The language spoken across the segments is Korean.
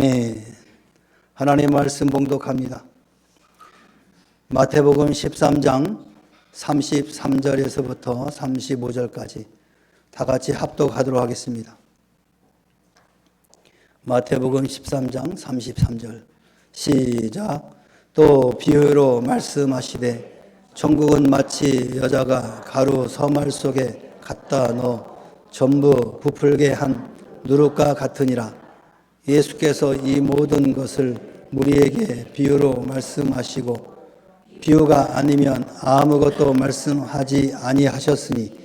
네, 하나님의 말씀 봉독합니다. 마태복음 13장 33절에서부터 35절까지 다 같이 합독하도록 하겠습니다. 마태복음 13장 33절 시작. 또 비유로 말씀하시되 천국은 마치 여자가 가루 서말 속에 갖다 넣어 전부 부풀게 한 누룩과 같으니라. 예수께서 이 모든 것을 무리에게 비유로 말씀하시고 비유가 아니면 아무것도 말씀하지 아니하셨으니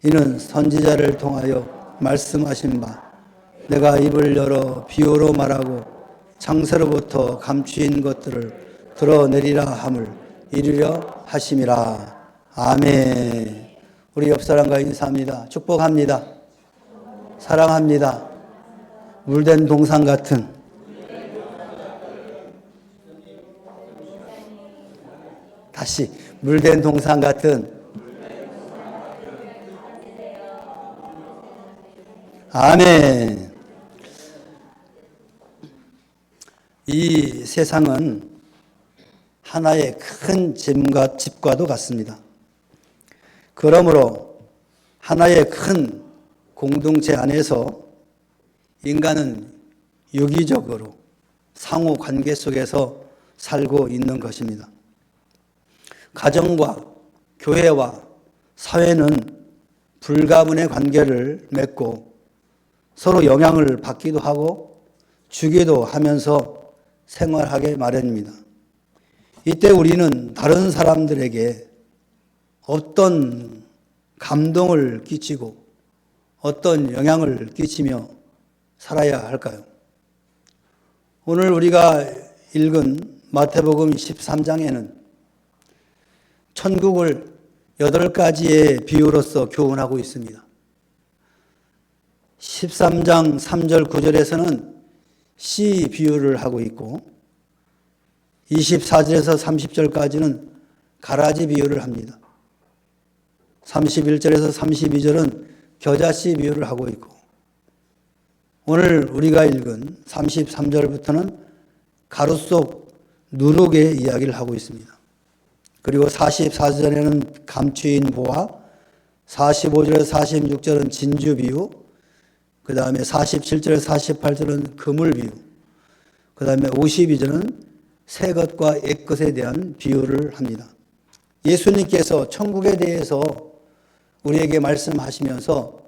이는 선지자를 통하여 말씀하신 바 내가 입을 열어 비유로 말하고 장세로부터 감추인 것들을 드러내리라 함을 이루려 하심이라. 아멘. 우리 옆사람과 인사합니다. 축복합니다. 사랑합니다. 물된 동상 같은 다시 물된 동상 같은 아멘. 이 세상은 하나의 큰 집과도 같습니다. 그러므로 하나의 큰 공동체 안에서 인간은 유기적으로 상호 관계 속에서 살고 있는 것입니다. 가정과 교회와 사회는 불가분의 관계를 맺고 서로 영향을 받기도 하고 주기도 하면서 생활하게 마련입니다. 이때 우리는 다른 사람들에게 어떤 감동을 끼치고 어떤 영향을 끼치며 살아야 할까요? 오늘 우리가 읽은 마태복음 13장에는 천국을 8가지의 비유로서 교훈하고 있습니다. 13장 3절 9절에서는 씨 비유를 하고 있고 24절에서 30절까지는 가라지 비유를 합니다. 31절에서 32절은 겨자씨 비유를 하고 있고 오늘 우리가 읽은 33절부터는 가루 속 누룩의 이야기를 하고 있습니다. 그리고 44절에는 감추인 보화, 45절에서 46절은 진주 비유, 그 다음에 47절에서 48절은 그물 비유, 그 다음에 52절은 새 것과 옛 것에 대한 비유를 합니다. 예수님께서 천국에 대해서 우리에게 말씀하시면서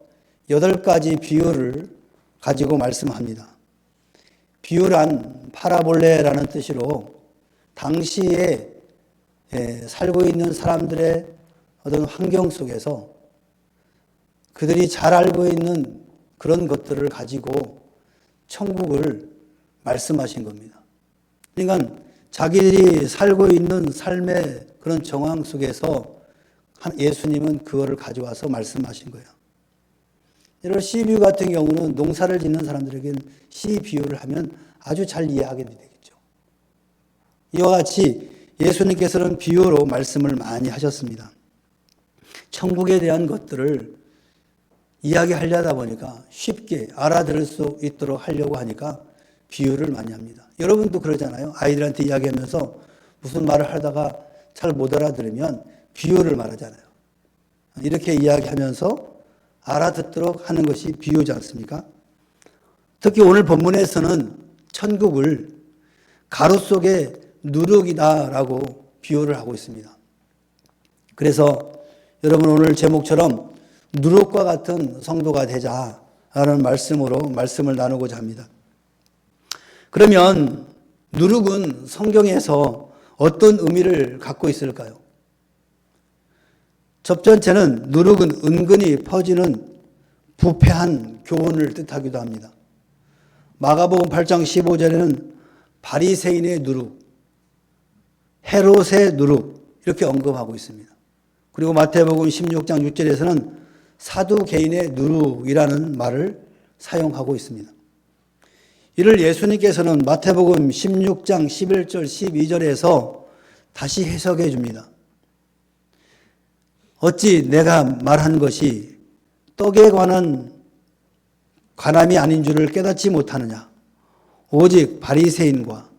8가지 비유를 가지고 말씀합니다. 비유란 파라볼레라는 뜻으로 당시에 살고 있는 사람들의 어떤 환경 속에서 그들이 잘 알고 있는 그런 것들을 가지고 천국을 말씀하신 겁니다. 그러니까 자기들이 살고 있는 삶의 그런 정황 속에서 예수님은 그거를 가져와서 말씀하신 거예요. 이런 씨 비유 같은 경우는 농사를 짓는 사람들에게는 씨 비유를 하면 아주 잘 이해하게 되겠죠. 이와 같이 예수님께서는 비유로 말씀을 많이 하셨습니다. 천국에 대한 것들을 이야기하려다 보니까 쉽게 알아들을 수 있도록 하려고 하니까 비유를 많이 합니다. 여러분도 그러잖아요. 아이들한테 이야기하면서 무슨 말을 하다가 잘 못 알아들으면 비유를 말하잖아요. 이렇게 이야기하면서 알아듣도록 하는 것이 비유지 않습니까? 특히 오늘 본문에서는 천국을 가루 속에 누룩이다라고 비유를 하고 있습니다. 그래서 여러분 오늘 제목처럼 누룩과 같은 성도가 되자라는 말씀으로 말씀을 나누고자 합니다. 그러면 누룩은 성경에서 어떤 의미를 갖고 있을까요? 첫 번째는 누룩은 은근히 퍼지는 부패한 교훈을 뜻하기도 합니다. 마가복음 8장 15절에는 바리새인의 누룩, 헤롯의 누룩 이렇게 언급하고 있습니다. 그리고 마태복음 16장 6절에서는 사두개인의 누룩이라는 말을 사용하고 있습니다. 이를 예수님께서는 마태복음 16장 11절 12절에서 다시 해석해 줍니다. 어찌 내가 말한 것이 떡에 관한 관함이 아닌 줄을 깨닫지 못하느냐. 오직 바리새인과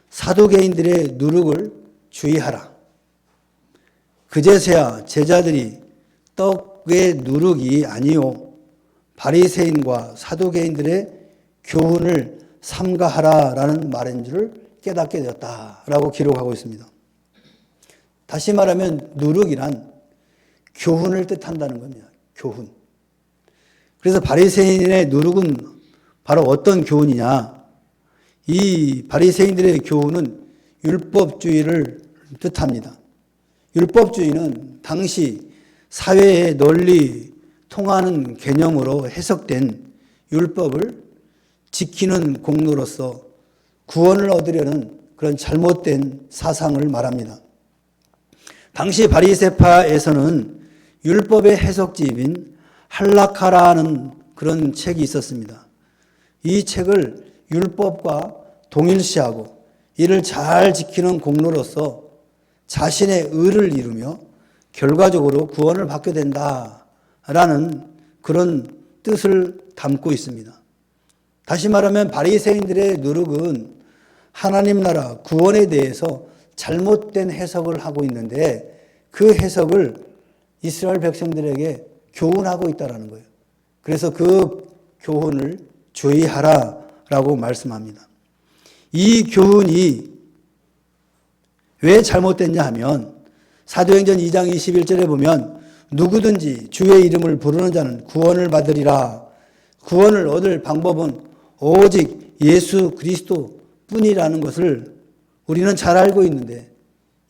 사두개인들의 누룩을 주의하라. 그제서야 제자들이 떡의 누룩이 아니요 바리새인과 사두개인들의 교훈을 삼가하라라는 말인 줄을 깨닫게 되었다라고 기록하고 있습니다. 다시 말하면 누룩이란 교훈을 뜻한다는 겁니다. 교훈. 그래서 바리새인의 누룩은 바로 어떤 교훈이냐? 이 바리새인들의 교훈은 율법주의를 뜻합니다. 율법주의는 당시 사회에 널리 통하는 개념으로 해석된 율법을 지키는 공로로서 구원을 얻으려는 그런 잘못된 사상을 말합니다. 당시 바리새파에서는 율법의 해석집인 할라카라는 그런 책이 있었습니다. 이 책을 율법과 동일시하고 이를 잘 지키는 공로로서 자신의 의를 이루며 결과적으로 구원을 받게 된다라는 그런 뜻을 담고 있습니다. 다시 말하면 바리새인들의 누룩은 하나님 나라 구원에 대해서 잘못된 해석을 하고 있는데 그 해석을 이스라엘 백성들에게 교훈하고 있다는 거예요. 그래서 그 교훈을 주의하라라고 말씀합니다. 이 교훈이 왜 잘못됐냐 하면 사도행전 2장 21절에 보면 누구든지 주의 이름을 부르는 자는 구원을 받으리라. 구원을 얻을 방법은 오직 예수 그리스도 뿐이라는 것을 우리는 잘 알고 있는데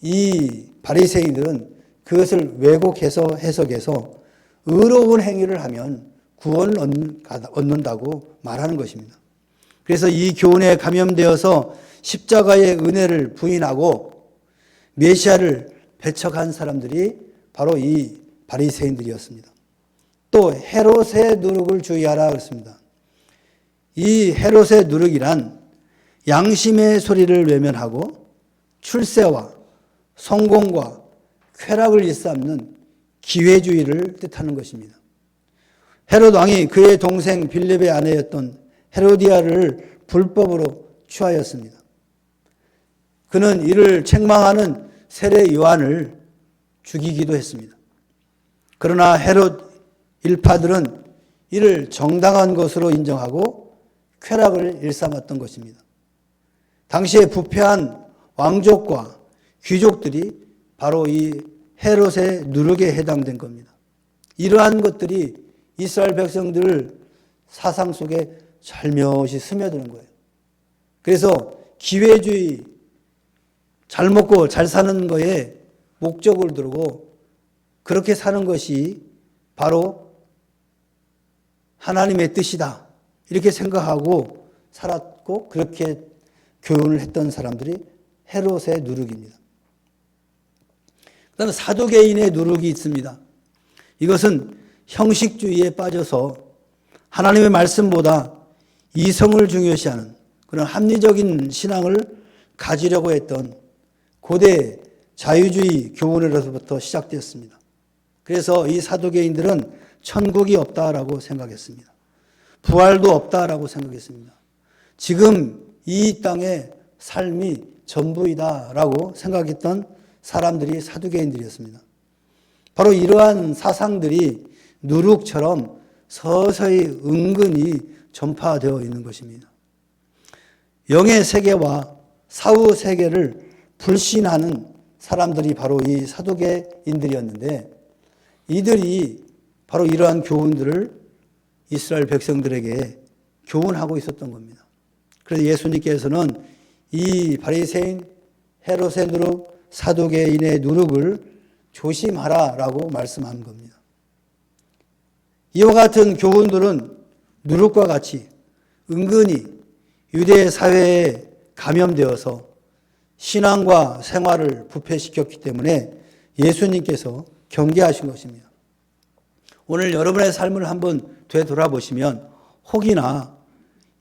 이 바리새인들은 그것을 왜곡해서 해석해서 의로운 행위를 하면 구원을 얻는다고 말하는 것입니다. 그래서 이 교훈에 감염되어서 십자가의 은혜를 부인하고 메시아를 배척한 사람들이 바로 이 바리새인들이었습니다. 또 헤롯의 누룩을 주의하라 그랬습니다. 이 헤롯의 누룩이란 양심의 소리를 외면하고 출세와 성공과 쾌락을 일삼는 기회주의를 뜻하는 것입니다. 헤롯 왕이 그의 동생 빌립의 아내였던 헤로디아를 불법으로 취하였습니다. 그는 이를 책망하는 세례 요한을 죽이기도 했습니다. 그러나 헤롯 일파들은 이를 정당한 것으로 인정하고 쾌락을 일삼았던 것입니다. 당시에 부패한 왕족과 귀족들이 바로 이 헤롯의 누룩에 해당된 겁니다. 이러한 것들이 이스라엘 백성들 사상 속에 살며시 스며드는 거예요. 그래서 기회주의, 잘 먹고 잘 사는 거에 목적을 두고 그렇게 사는 것이 바로 하나님의 뜻이다. 이렇게 생각하고 살았고 그렇게 교훈을 했던 사람들이 헤롯의 누룩입니다. 그 다음에 사두개인의 누룩이 있습니다. 이것은 형식주의에 빠져서 하나님의 말씀보다 이성을 중요시하는 그런 합리적인 신앙을 가지려고 했던 고대 자유주의 교훈으로부터 시작되었습니다. 그래서 이 사두개인들은 천국이 없다라고 생각했습니다. 부활도 없다라고 생각했습니다. 지금 이 땅의 삶이 전부이다라고 생각했던 사람들이 사두개인들이었습니다. 바로 이러한 사상들이 누룩처럼 서서히 은근히 전파되어 있는 것입니다. 영의 세계와 사후 세계를 불신하는 사람들이 바로 이 사두개인들이었는데 이들이 바로 이러한 교훈들을 이스라엘 백성들에게 교훈하고 있었던 겁니다. 그래서 예수님께서는 이 바리새인 헤롯의 누룩, 사두개인의 누룩을 조심하라라고 말씀한 겁니다. 이와 같은 교훈들은 누룩과 같이 은근히 유대 사회에 감염되어서 신앙과 생활을 부패시켰기 때문에 예수님께서 경계하신 것입니다. 오늘 여러분의 삶을 한번 되돌아보시면 혹이나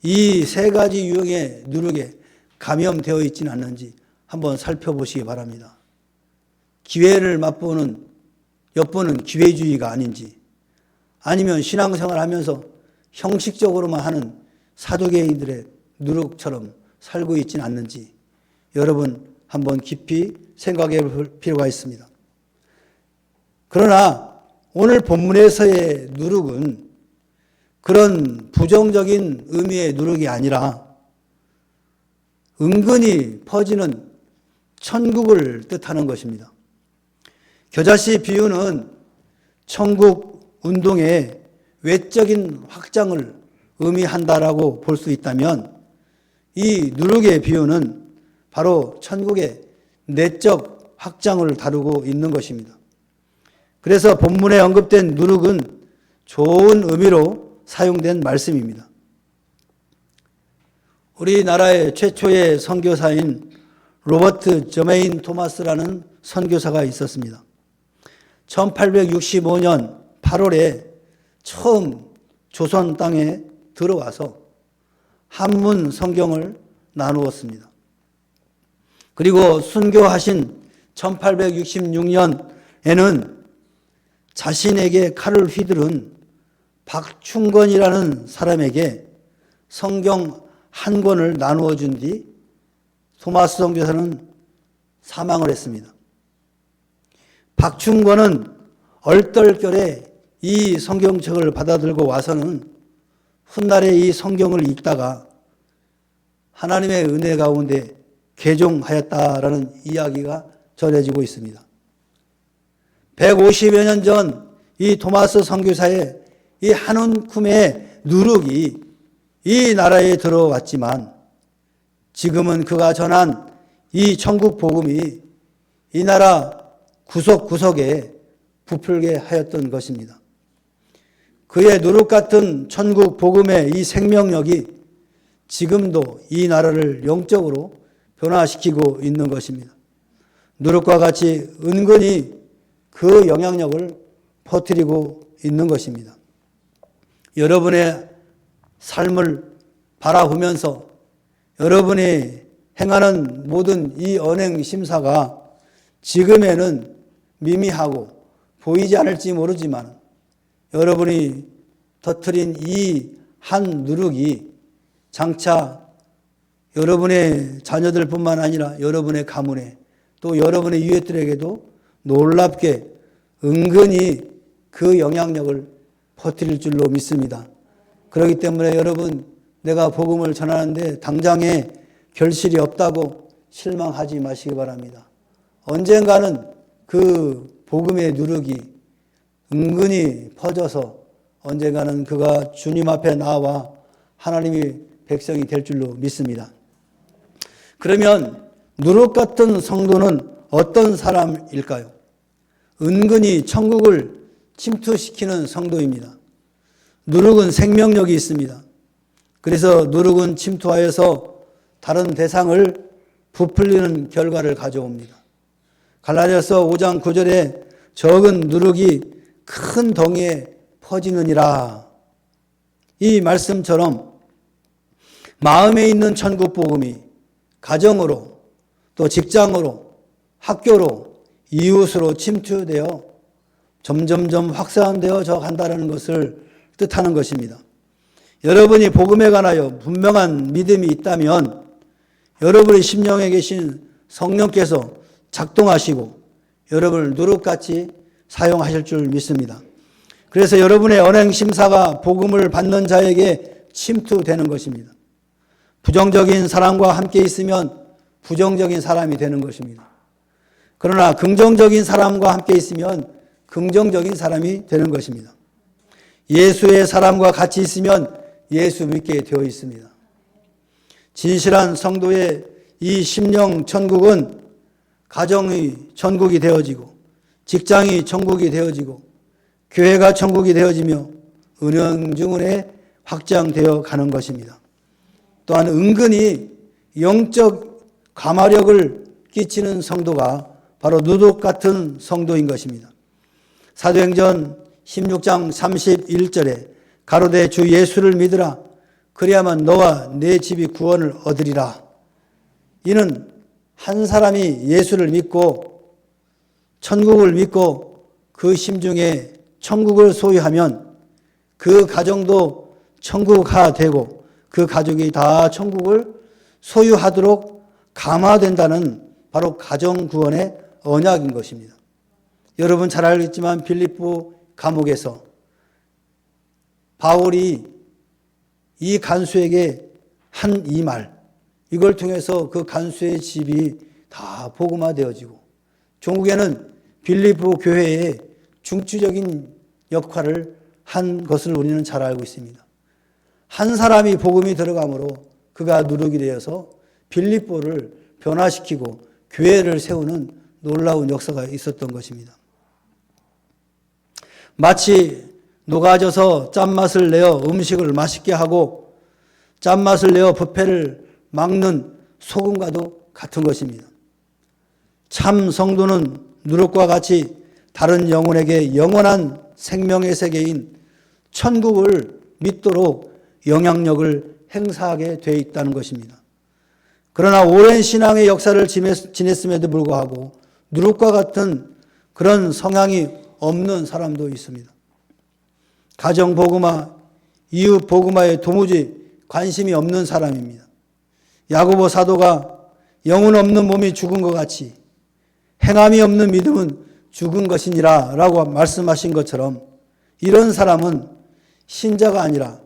이 세 가지 유형의 누룩에 감염되어 있지는 않는지 한번 살펴보시기 바랍니다. 기회를 엿보는 기회주의가 아닌지 아니면 신앙생활 하면서 형식적으로만 하는 사두개인들의 누룩처럼 살고 있지는 않는지 여러분 한번 깊이 생각해 볼 필요가 있습니다. 그러나 오늘 본문에서의 누룩은 그런 부정적인 의미의 누룩이 아니라 은근히 퍼지는 천국을 뜻하는 것입니다. 겨자씨 비유는 천국 운동의 외적인 확장을 의미한다라고 볼 수 있다면 이 누룩의 비유는 바로 천국의 내적 확장을 다루고 있는 것입니다. 그래서 본문에 언급된 누룩은 좋은 의미로 사용된 말씀입니다. 우리나라의 최초의 선교사인 로버트 저메인 토마스라는 선교사가 있었습니다. 1865년 8월에 처음 조선 땅에 들어와서 한문 성경을 나누었습니다. 그리고 순교하신 1866년에는 자신에게 칼을 휘두른 박충건이라는 사람에게 성경 한 권을 나누어 준 뒤 토마스 선교사는 사망을 했습니다. 박충건은 얼떨결에 이 성경책을 받아들고 와서는 훗날에 이 성경을 읽다가 하나님의 은혜 가운데 개종하였다라는 이야기가 전해지고 있습니다. 150여 년 전 이 토마스 선교사의 이 한 움큼의 누룩이 이 나라에 들어왔지만 지금은 그가 전한 이 천국 복음이 이 나라 구석구석에 부풀게 하였던 것입니다. 그의 누룩 같은 천국 복음의 이 생명력이 지금도 이 나라를 영적으로 변화시키고 있는 것입니다. 누룩과 같이 은근히 그 영향력을 퍼뜨리고 있는 것입니다. 여러분의 삶을 바라보면서 여러분이 행하는 모든 이 언행 심사가 지금에는 미미하고 보이지 않을지 모르지만 여러분이 터뜨린 이 한 누룩이 장차 여러분의 자녀들뿐만 아니라 여러분의 가문에 또 여러분의 이웃들에게도 놀랍게 은근히 그 영향력을 퍼뜨릴 줄로 믿습니다. 그렇기 때문에 여러분 내가 복음을 전하는데 당장에 결실이 없다고 실망하지 마시기 바랍니다. 언젠가는 그 복음의 누룩이 은근히 퍼져서 언젠가는 그가 주님 앞에 나와 하나님의 백성이 될 줄로 믿습니다. 그러면 누룩 같은 성도는 어떤 사람일까요? 은근히 천국을 침투시키는 성도입니다. 누룩은 생명력이 있습니다. 그래서 누룩은 침투하여서 다른 대상을 부풀리는 결과를 가져옵니다. 갈라디아서 5장 9절에 적은 누룩이 큰 덩이에 퍼지느니라. 이 말씀처럼 마음에 있는 천국 복음이 가정으로 또 직장으로 학교로 이웃으로 침투되어 점점점 확산되어져 간다는 것을 뜻하는 것입니다. 여러분이 복음에 관하여 분명한 믿음이 있다면 여러분의 심령에 계신 성령께서 작동하시고 여러분을 누룩같이 사용하실 줄 믿습니다. 그래서 여러분의 언행 심사가 복음을 받는 자에게 침투되는 것입니다. 부정적인 사람과 함께 있으면 부정적인 사람이 되는 것입니다. 그러나 긍정적인 사람과 함께 있으면 긍정적인 사람이 되는 것입니다. 예수의 사람과 같이 있으면 예수 믿게 되어 있습니다. 진실한 성도의 이 심령 천국은 가정이 천국이 되어지고 직장이 천국이 되어지고 교회가 천국이 되어지며 은연중에 확장되어 가는 것입니다. 또한 은근히 영적 감화력을 끼치는 성도가 바로 누룩 같은 성도인 것입니다. 사도행전 16장 31절에 가로되 주 예수를 믿으라 그리하면 너와 내 집이 구원을 얻으리라. 이는 한 사람이 예수를 믿고 천국을 믿고 그 심중에 천국을 소유하면 그 가정도 천국화 되고 그 가족이 다 천국을 소유하도록 감화된다는 바로 가정구원의 언약인 것입니다. 여러분 잘 알겠지만 빌립보 감옥에서 바울이 이 간수에게 한 이 말, 이걸 통해서 그 간수의 집이 다 복음화되어지고 종국에는 빌립보 교회의 중추적인 역할을 한 것을 우리는 잘 알고 있습니다. 한 사람이 복음이 들어감으로 그가 누룩이 되어서 빌립보를 변화시키고 교회를 세우는 놀라운 역사가 있었던 것입니다. 마치 녹아져서 짠맛을 내어 음식을 맛있게 하고 짠맛을 내어 부패를 막는 소금과도 같은 것입니다. 참 성도는 누룩과 같이 다른 영혼에게 영원한 생명의 세계인 천국을 믿도록 영향력을 행사하게 되어 있다는 것입니다. 그러나 오랜 신앙의 역사를 지냈음에도 불구하고 누룩과 같은 그런 성향이 없는 사람도 있습니다. 가정 복음화, 이웃 복음화에 도무지 관심이 없는 사람입니다. 야고보 사도가 영혼 없는 몸이 죽은 것 같이 행함이 없는 믿음은 죽은 것이니라 라고 말씀하신 것처럼 이런 사람은 신자가 아니라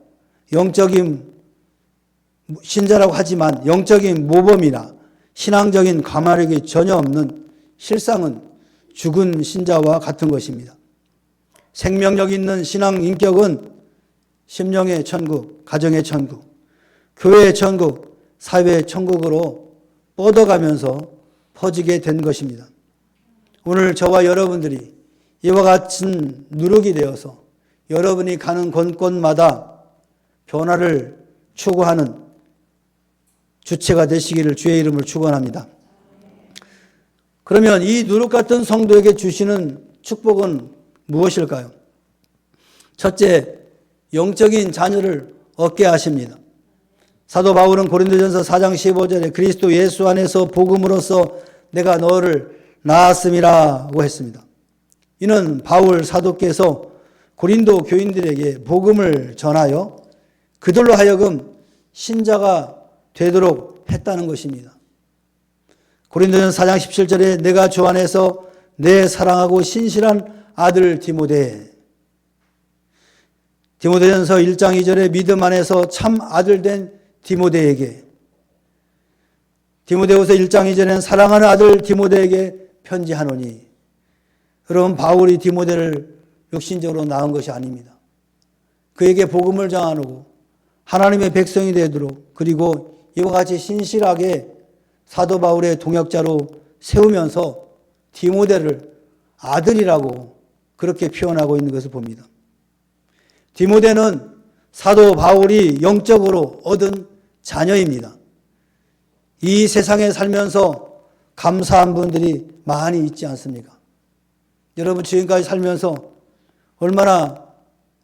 영적인 신자라고 하지만 영적인 모범이나 신앙적인 가마력이 전혀 없는 실상은 죽은 신자와 같은 것입니다. 생명력 있는 신앙 인격은 심령의 천국, 가정의 천국, 교회의 천국, 사회의 천국으로 뻗어가면서 퍼지게 된 것입니다. 오늘 저와 여러분들이 이와 같은 누룩이 되어서 여러분이 가는 곳곳마다 변화를 추구하는 주체가 되시기를 주의 이름을 축원합니다. 그러면 이 누룩 같은 성도에게 주시는 축복은 무엇일까요? 첫째, 영적인 자녀를 얻게 하십니다. 사도 바울은 고린도전서 4장 15절에 그리스도 예수 안에서 복음으로써 내가 너를 낳았음이라고 했습니다. 이는 바울 사도께서 고린도 교인들에게 복음을 전하여 그들로 하여금 신자가 되도록 했다는 것입니다. 고린도전서 4장 17절에 내가 주 안에서 내 사랑하고 신실한 아들 디모데전서 1장 2절에 믿음 안에서 참 아들 된 디모데에게, 디모데후서 1장 2절에는 사랑하는 아들 디모데에게 편지하노니, 여러분 바울이 디모데를 육신적으로 낳은 것이 아닙니다. 그에게 복음을 전하고 하나님의 백성이 되도록, 그리고 이와 같이 신실하게 사도 바울의 동역자로 세우면서 디모데를 아들이라고 그렇게 표현하고 있는 것을 봅니다. 디모데는 사도 바울이 영적으로 얻은 자녀입니다. 이 세상에 살면서 감사한 분들이 많이 있지 않습니까? 여러분 지금까지 살면서 얼마나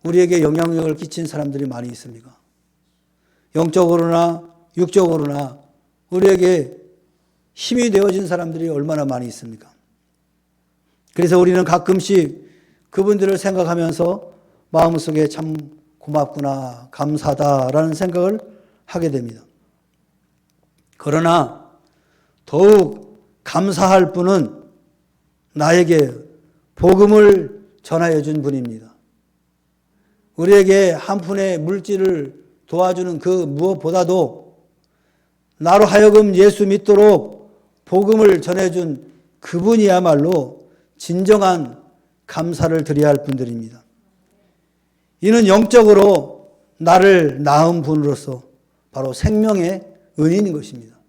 우리에게 영향력을 끼친 사람들이 많이 있습니까? 영적으로나 육적으로나 우리에게 힘이 되어진 사람들이 얼마나 많이 있습니까? 그래서 우리는 가끔씩 그분들을 생각하면서 마음속에 참 고맙구나, 감사하다라는 생각을 하게 됩니다. 그러나 더욱 감사할 분은 나에게 복음을 전하여 준 분입니다. 우리에게 한 푼의 물질을 도와주는 그 무엇보다도 나로 하여금 예수 믿도록 복음을 전해준 그분이야말로 진정한 감사를 드려야 할 분들입니다. 이는 영적으로 나를 낳은 분으로서 바로 생명의 은인인 것입니다.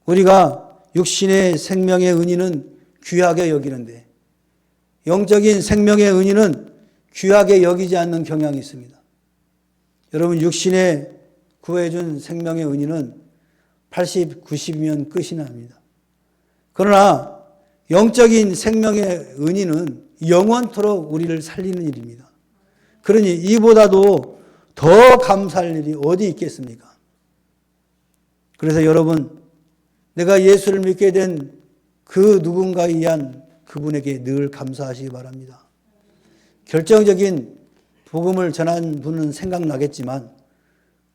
우리가 육신의 생명의 은인은 귀하게 여기는데 영적인 생명의 은인은 귀하게 여기지 않는 경향이 있습니다. 여러분 육신에 구해준 생명의 은인은 80, 90이면 끝이 납니다. 그러나 영적인 생명의 은인은 영원토록 우리를 살리는 일입니다. 그러니 이보다도 더 감사할 일이 어디 있겠습니까? 그래서 여러분, 내가 예수를 믿게 된 그 누군가에 의한 그분에게 늘 감사하시기 바랍니다. 결정적인 복음을 전한 분은 생각나겠지만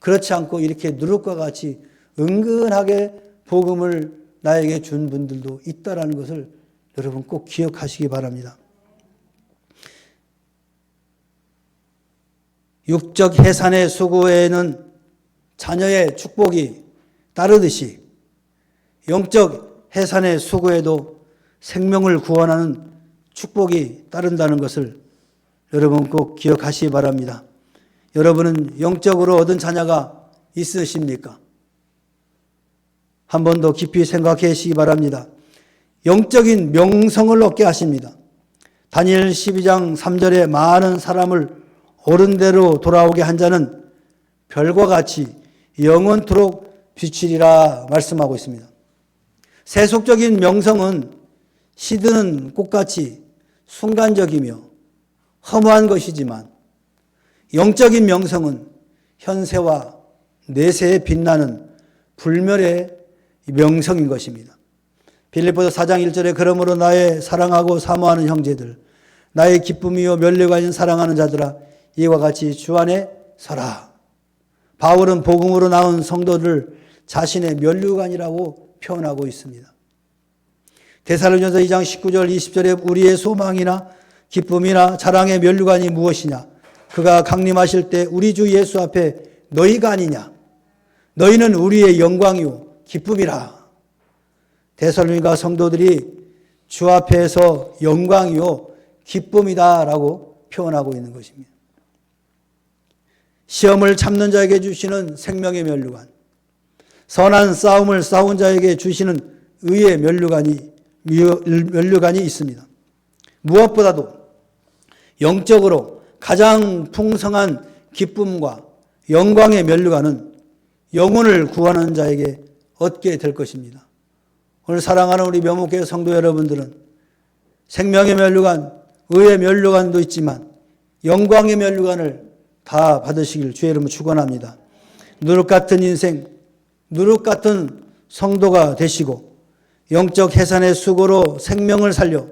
그렇지 않고 이렇게 누룩과 같이 은근하게 복음을 나에게 준 분들도 있다라는 것을 여러분 꼭 기억하시기 바랍니다. 육적 해산의 수고에는 자녀의 축복이 따르듯이 영적 해산의 수고에도 생명을 구원하는 축복이 따른다는 것을 여러분 꼭 기억하시기 바랍니다. 여러분은 영적으로 얻은 자녀가 있으십니까? 한 번 더 깊이 생각해 보시기 바랍니다. 영적인 명성을 얻게 하십니다. 다니엘 12장 3절에 많은 사람을 옳은 대로 돌아오게 한 자는 별과 같이 영원토록 비치리라 말씀하고 있습니다. 세속적인 명성은 시드는 꽃같이 순간적이며 허무한 것이지만 영적인 명성은 현세와 내세에 빛나는 불멸의 명성인 것입니다. 빌립보서 4장 1절에 그러므로 나의 사랑하고 사모하는 형제들 나의 기쁨이요 면류관인 사랑하는 자들아 이와 같이 주 안에 서라. 바울은 복음으로 나온 성도들 자신의 면류관이라고 표현하고 있습니다. 데살로니가서 2장 19절 20절에 우리의 소망이나 기쁨이나 자랑의 면류관이 무엇이냐? 그가 강림하실 때 우리 주 예수 앞에 너희가 아니냐? 너희는 우리의 영광이요 기쁨이라. 데살로니가 성도들이 주 앞에서 영광이요 기쁨이다라고 표현하고 있는 것입니다. 시험을 참는 자에게 주시는 생명의 면류관, 선한 싸움을 싸운 자에게 주시는 의의 면류관이 있습니다. 무엇보다도 영적으로 가장 풍성한 기쁨과 영광의 면류관은 영혼을 구하는 자에게 얻게 될 것입니다. 오늘 사랑하는 우리 명목교회 성도 여러분들은 생명의 면류관, 의의 면류관도 있지만 영광의 면류관을 다 받으시길 주의 이름으로 축원합니다. 누룩 같은 인생, 누룩 같은 성도가 되시고 영적 해산의 수고로 생명을 살려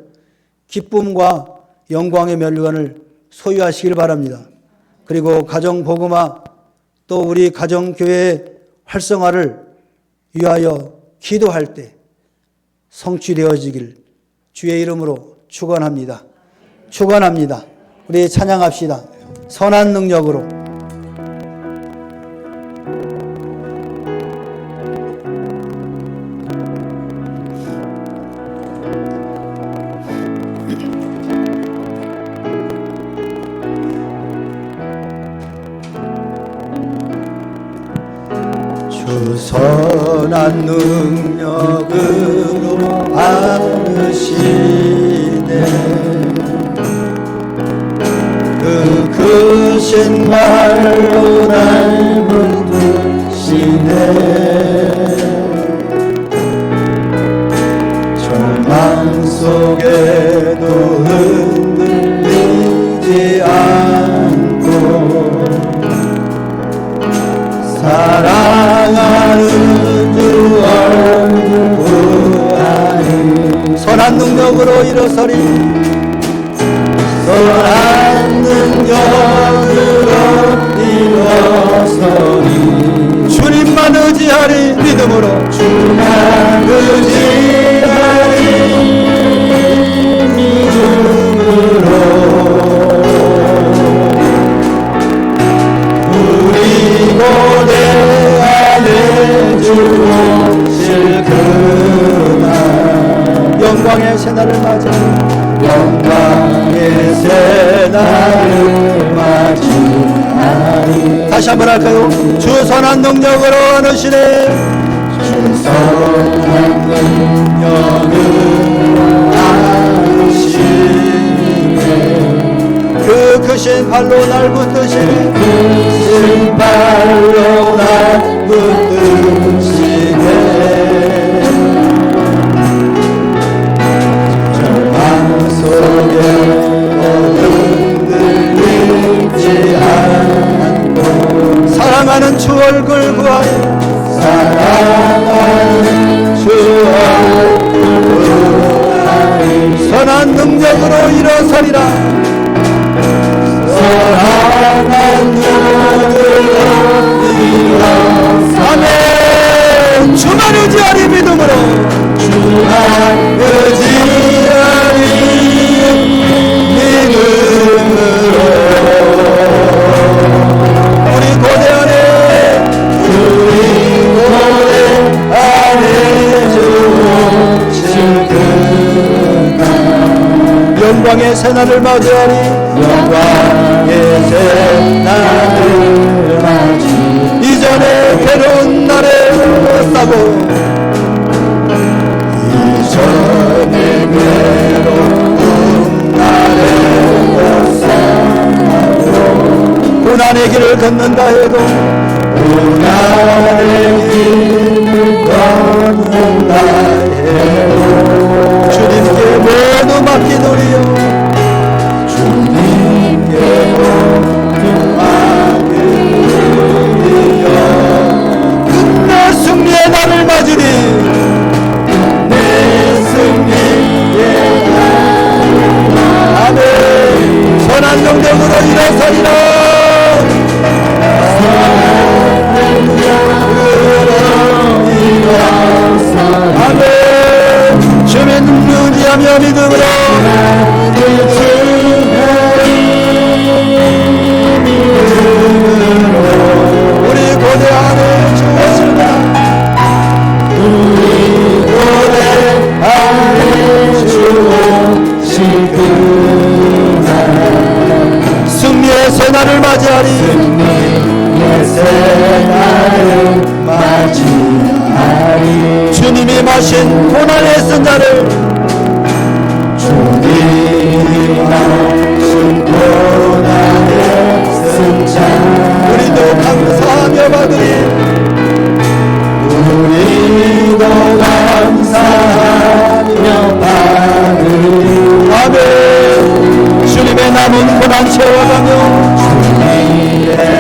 기쁨과 영광의 면류관을 소유하시길 바랍니다. 그리고 가정 복음화 또 우리 가정교회의 활성화를 위하여 기도할 때 성취되어지길 주의 이름으로 축원합니다. 축원합니다. 우리 찬양합시다. 선한 능력으로 주 선한 능력으로 안으시네 그 크신 발로 날 붙드시네 절망 속에도 흔들리지 않고 사랑하는 주 얼굴 구하리 선한 능력으로 일어서리 선한 능력으로 일어서리 주님만 의지하리 믿음으로 주만 의지하리 믿음으로 우리 고대 안에 주 오실 그날 영광의 새날을 맞아 영광의 새날을 맞이하리 다시 한번 할까요? 주 선한 능력으로 안으시네 주 선한 능력으로 안으시네 그 크신 발로 날 붙드시네 크신 발로 날 붙드시네 사랑하는 주 얼굴 구하리 사랑하는 주 얼굴 구하리 선한 능력으로 일어서리라 선한 능력으로 의지하리 믿음으로 주만 의지하리 믿음으로 우리 고대 안에 영광의 새날을 맞이하리 영광의 새날을 맞이 이전에 괴로운 날에 싸고 이전에 괴로운 날에 싸고 고난의 길을 걷는다 해도 고난의 길을 걷는다 해도 주님께 모두 맡기노리요 주님께 모두 맡기노리요 끝내 승리의 날을 맞으리 내 승리의 날 아멘 선한 영적으로 일어서리라 아멘 주의 눈을 의지하며 믿음으로 우리 고대 안에 주었으나 우리 고대 안에 주었으나 승리의 새날을 맞이하리 승리의 새날을 맞이하리 주님이 마신 고난의 쓴 자를 주님이 마신 고난의 쓴 자 우리도 감사하며 받으리 우리도 감사하며 받으리 아멘 주님의 남은 고난 채워가며 주님의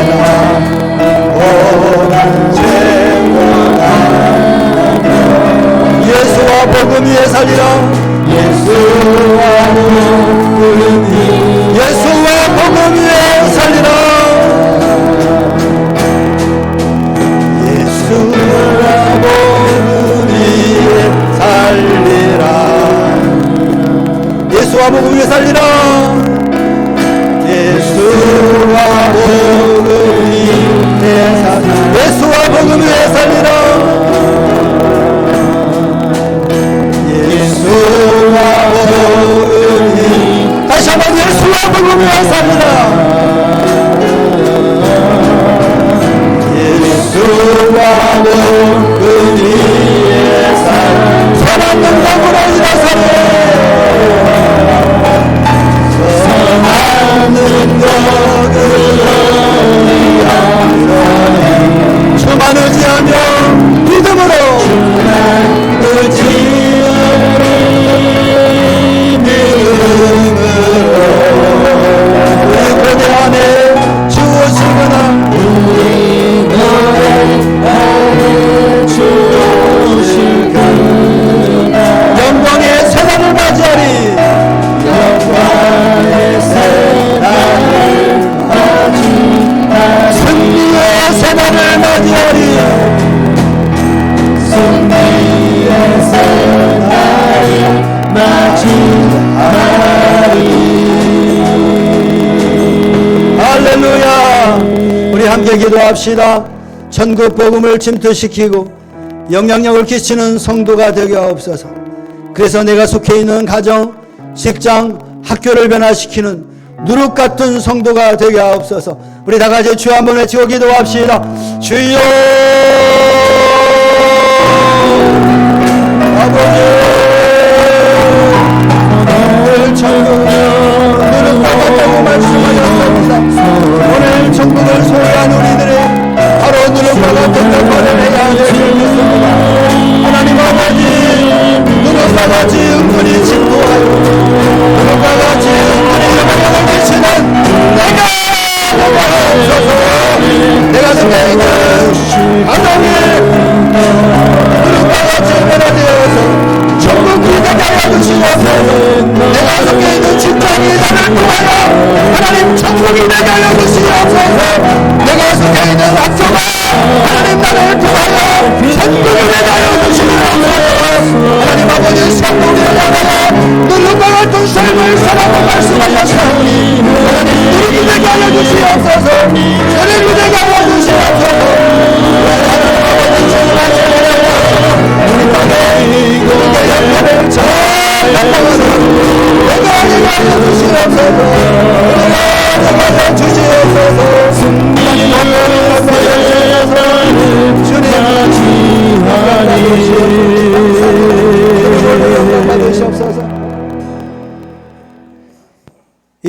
남은 고난 채워가며 예수와 복음 위에 살리라 예수와 복음 위에 살리라 예수와 복음 위에 살리라 예수와 복음 위에 살리라 예수와 복음 위에 살리라 예수와 복음 위에 살리라 예수와 복음이 다시 한번 예수와 복음이 살리라 예수와 복음이 선한 영광으로 일어서리 선한 능력으로 주만 의지하며 믿음으로 주만 의지하며 우리 고대 안에 주오시거나 우리 고대 안에 주오시거나 영광의 새날을 맞이하리 영광의 새날을 맞이하리 승리의 새날을 맞이하리 승리의 새날을 맞이하리 할렐루야 우리 함께 기도합시다 전국 복음을 침투시키고 영향력을 끼치는 성도가 되게 하옵소서 그래서 내가 속해 있는 가정, 직장, 학교를 변화시키는 누룩 같은 성도가 되게 하옵소서 우리 다 같이 주여 한번 외치고 기도합시다 주여 아버지 오늘 천국을 누룩과 같다고 말씀하셨습니다 오늘 천국을 소유한 우리들의 바로 누룩과 같은 결과를 내가 알려주겠습니다 하나님 아버지 누룩과 같이 은근히 진도하여 누룩과 같이 은근히 영향을 끼치는 내가 되게 하옵소서 내가 속해 있는 가정에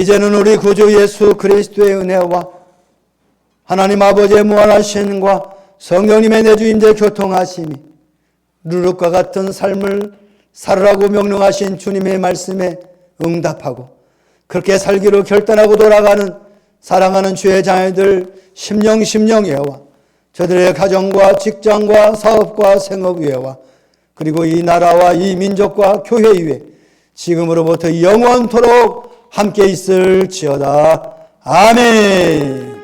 이제는 우리 구주 예수 그리스도의 은혜와 하나님 아버지의 무한하심과 성령님의 내주임재 교통하심이 누룩과 같은 삶을 살으라고 명령하신 주님의 말씀에 응답하고 그렇게 살기로 결단하고 돌아가는 사랑하는 주의 자녀들 심령예와 저들의 가정과 직장과 사업과 생업 위에와 그리고 이 나라와 이 민족과 교회 위에 지금으로부터 영원토록 함께 있을지어다. 아멘.